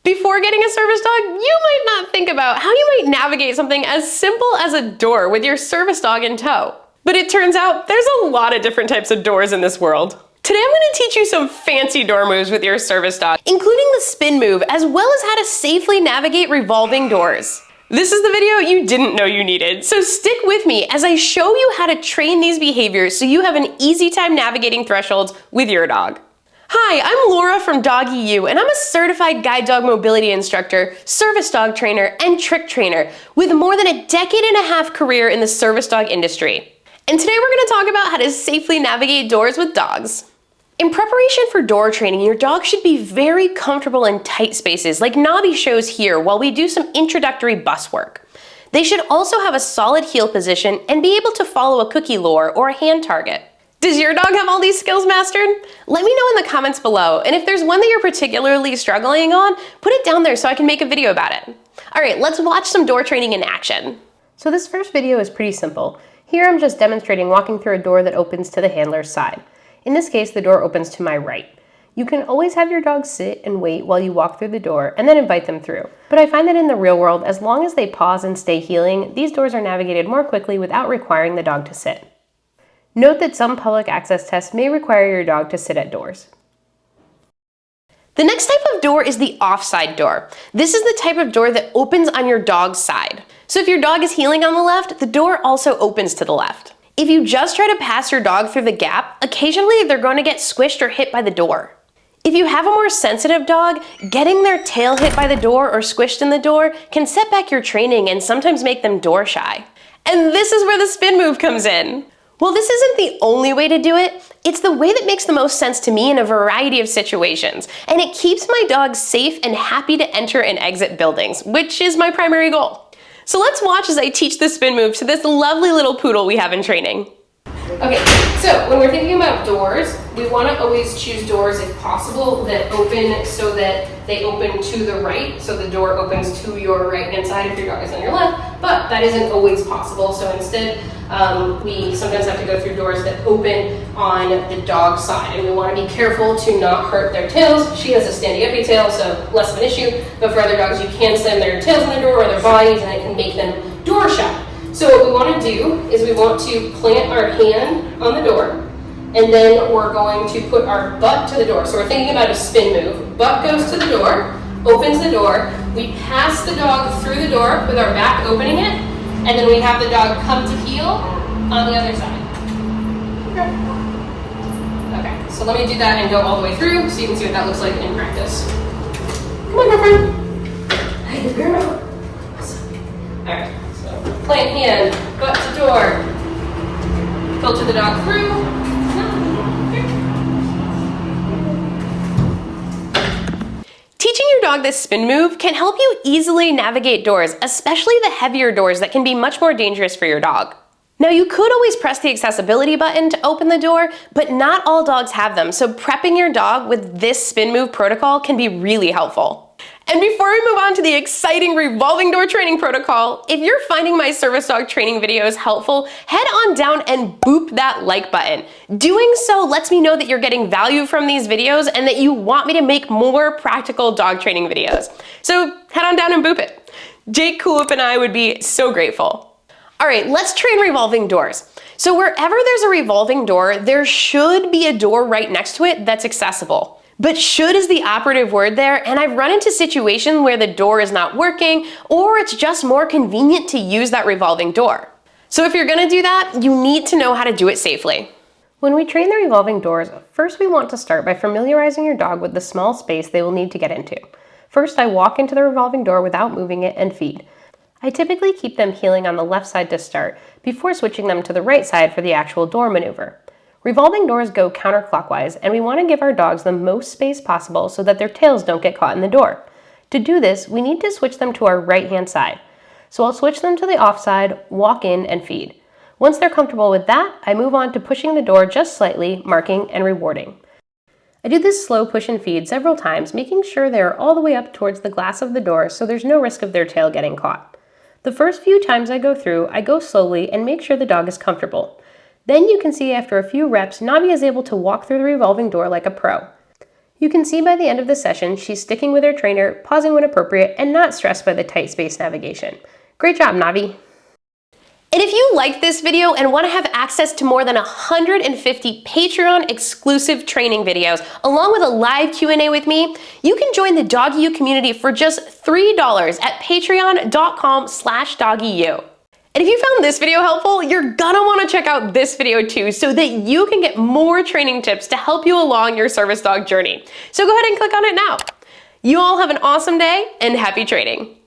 Before getting a service dog, you might not think about how you might navigate something as simple as a door with your service dog in tow. But it turns out there's a lot of different types of doors in this world. Today I'm going to teach you some fancy door moves with your service dog, including the spin move, as well as how to safely navigate revolving doors. This is the video you didn't know you needed, so stick with me as I show you how to train these behaviors so you have an easy time navigating thresholds with your dog. Hi, I'm Laura from DogEU, and I'm a certified guide dog mobility instructor, service dog trainer, and trick trainer with more than a decade and a half career in the service dog industry. And today we're going to talk about how to safely navigate doors with dogs. In preparation for door training, your dog should be very comfortable in tight spaces like Nobby shows here while we do some introductory bus work. They should also have a solid heel position and be able to follow a cookie lure or a hand target. Does your dog have all these skills mastered? Let me know in the comments below, and if there's one that you're particularly struggling on, put it down there so I can make a video about it. All right, let's watch some door training in action. So this first video is pretty simple. Here I'm just demonstrating walking through a door that opens to the handler's side. In this case, the door opens to my right. You can always have your dog sit and wait while you walk through the door and then invite them through. But I find that in the real world, as long as they pause and stay heeling, these doors are navigated more quickly without requiring the dog to sit. Note that some public access tests may require your dog to sit at doors. The next type of door is the offside door. This is the type of door that opens on your dog's side. So if your dog is heeling on the left, the door also opens to the left. If you just try to pass your dog through the gap, occasionally they're going to get squished or hit by the door. If you have a more sensitive dog, getting their tail hit by the door or squished in the door can set back your training and sometimes make them door shy. And this is where the spin move comes in. Well, this isn't the only way to do it. It's the way that makes the most sense to me in a variety of situations, and it keeps my dogs safe and happy to enter and exit buildings, which is my primary goal. So let's watch as I teach the spin move to this lovely little poodle we have in training. Okay, so when we're thinking about doors, we want to always choose doors, if possible, that open so that they open to the right, so the door opens to your right-hand side if your dog is on your left, but that isn't always possible, so instead we sometimes have to go through doors that open on the dog's side, and we want to be careful to not hurt their tails. She has a standy-uppy tail, so less of an issue, but for other dogs you can slam their tails in the door or their bodies, and it can make them door shy. So what we want to do is we want to plant our hand on the door, and then we're going to put our butt to the door. So we're thinking about a spin move. Butt goes to the door, opens the door, we pass the dog through the door with our back opening it, and then we have the dog come to heel on the other side. Okay, so let me do that and go all the way through so you can see what that looks like in practice. Come on, girlfriend. Hey, girl. Awesome. All right. Plant hand, butt to door, filter the dog through. Teaching your dog this spin move can help you easily navigate doors, especially the heavier doors that can be much more dangerous for your dog. Now you could always press the accessibility button to open the door, but not all dogs have them, so prepping your dog with this spin move protocol can be really helpful. And before we move on to the exciting revolving door training protocol, if you're finding my service dog training videos helpful, head on down and boop that like button. Doing so lets me know that you're getting value from these videos and that you want me to make more practical dog training videos. So head on down and boop it. Jake Coolip and I would be so grateful. All right, let's train revolving doors. So wherever there's a revolving door, there should be a door right next to it that's accessible. But should is the operative word there, and I've run into situations where the door is not working, or it's just more convenient to use that revolving door. So if you're gonna do that, you need to know how to do it safely. When we train the revolving doors, first we want to start by familiarizing your dog with the small space they will need to get into. First, I walk into the revolving door without moving it and feed. I typically keep them heeling on the left side to start, before switching them to the right side for the actual door maneuver. Revolving doors go counterclockwise, and we want to give our dogs the most space possible so that their tails don't get caught in the door. To do this, we need to switch them to our right-hand side. So I'll switch them to the off side, walk in, and feed. Once they're comfortable with that, I move on to pushing the door just slightly, marking, and rewarding. I do this slow push and feed several times, making sure they are all the way up towards the glass of the door so there's no risk of their tail getting caught. The first few times I go through, I go slowly and make sure the dog is comfortable. Then you can see after a few reps, Nobby is able to walk through the revolving door like a pro. You can see by the end of the session, she's sticking with her trainer, pausing when appropriate, and not stressed by the tight space navigation. Great job, Navi! And if you liked this video and want to have access to more than 150 Patreon exclusive training videos, along with a live Q&A with me, you can join the DoggyU community for just $3 at patreon.com/doggyu. And if you found this video helpful, you're gonna want to check out this video too, so that you can get more training tips to help you along your service dog journey. So go ahead and click on it now. You all have an awesome day and happy training.